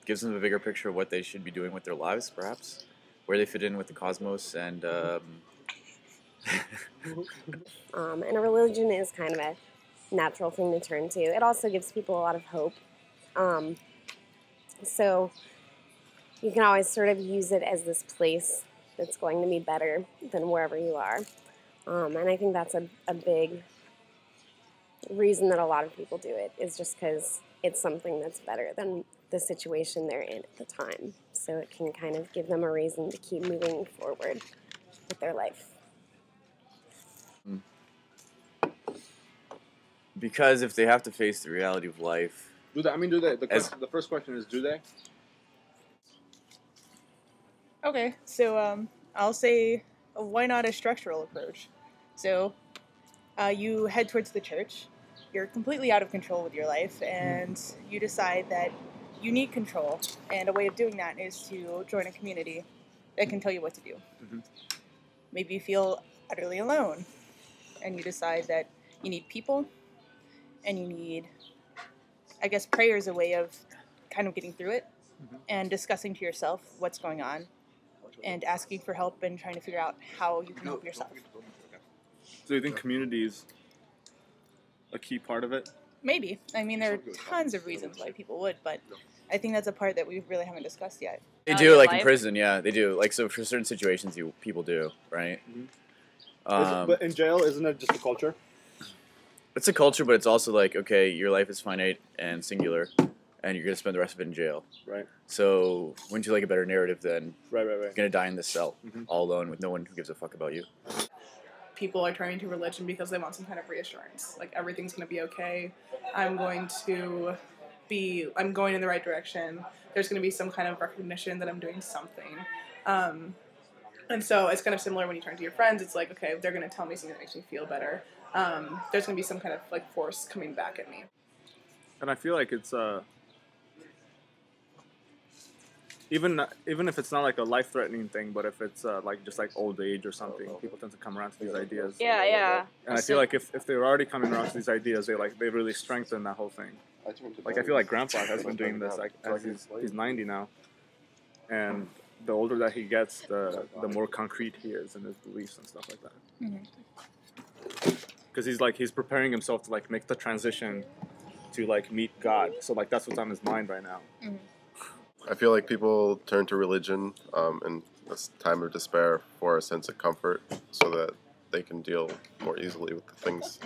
gives them a bigger picture of what they should be doing with their lives, perhaps, where they fit in with the cosmos, and And a religion is kind of a natural thing to turn to. It also gives people a lot of hope. Um, so you can always sort of use it as this place that's going to be better than wherever you are. And I think that's a big reason that a lot of people do it, is just because it's something that's better than the situation they're in at the time. So it can kind of give them a reason to keep moving forward with their life. because if they have to face the reality of life, Do they? I mean, do they? As- The first question is, do they? Okay, so I'll say, why not a structural approach? So you head towards the church. You're completely out of control with your life, and you decide that you need control. And a way of doing that is to join a community that can tell you what to do. Mhm. Maybe you feel utterly alone, and you decide that you need people, and you need, I guess, prayer is a way of kind of getting through it, and discussing to yourself what's going on, and asking for help and trying to figure out how you can help yourself. So you think community is a key part of it? Maybe. I mean, there are tons of reasons why people would, but I think that's a part that we really haven't discussed yet. they Quality do of like in life. prison. Yeah, they do. Like so for certain situations, people do, right? But in jail, isn't it just a culture? It's a culture, but it's also like, okay, your life is finite and singular, and you're gonna spend the rest of it in jail. Right. So wouldn't you like a better narrative than Right. you're gonna die in this cell Mhm. all alone with no one who gives a fuck about you? People are turning to religion because they want some kind of reassurance. Like, everything's going to be okay. I'm going in the right direction. There's going to be some kind of recognition that I'm doing something. And so it's kind of similar when you turn to your friends. It's like, okay, they're going to tell me something that makes me feel better. There's going to be some kind of like force coming back at me. And I feel like it's even if it's not like a life-threatening thing, but if it's like just like old age or something, people tend to come around to these ideas. Yeah. And I feel like if they're already coming around to these ideas, they really strengthen that whole thing. Like I feel like Grandpa has been doing this like as he's 90 now, and the older that he gets, the more concrete he is in his beliefs and stuff like that. Because he's preparing himself to like make the transition to like meet God. So like that's what's on his mind right now. I feel like people turn to religion in this time of despair for a sense of comfort so that they can deal more easily with the things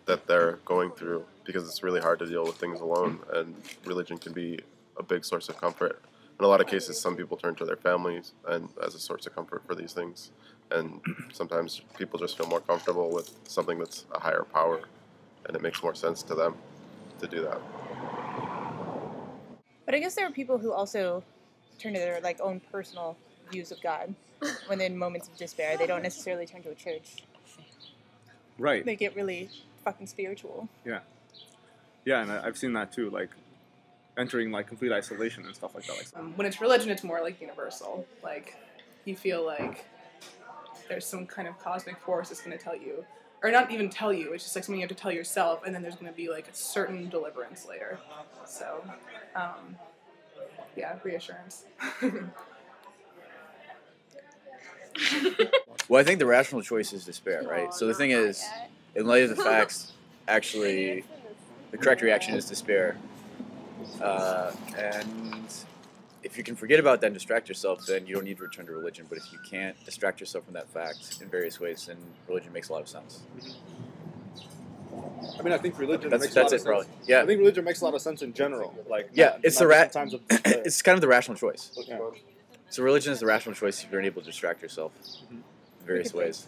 that they're going through, because it's really hard to deal with things alone, and religion can be a big source of comfort. In a lot of cases, some people turn to their families and as a source of comfort for these things, and sometimes people just feel more comfortable with something that's a higher power, and it makes more sense to them to do that. But I guess there are people who also turn to their like own personal views of God when they're in moments of despair. They don't necessarily turn to a church. Right. They get really fucking spiritual. Yeah, and I've seen that too, like entering like complete isolation and stuff like that. When it's religion, it's more like universal. Like, you feel like there's some kind of cosmic force that's going to tell you, or not even tell you, it's just like something you have to tell yourself, and then there's going to be like a certain deliverance later. So, yeah, reassurance. Well, I think the rational choice is despair, right? So the thing is, in light of the facts, actually, the correct reaction is despair. And if you can forget about that and distract yourself, then you don't need to return to religion. But if you can't distract yourself from that fact in various ways, then religion makes a lot of sense. I mean, I think religion That's makes a lot it, of probably. sense. Yeah. I think religion makes a lot of sense in general. Like, Yeah, it's not the just in times of despair. it's kind of the rational choice. Yeah. So religion is the rational choice if you're unable to distract yourself in various ways.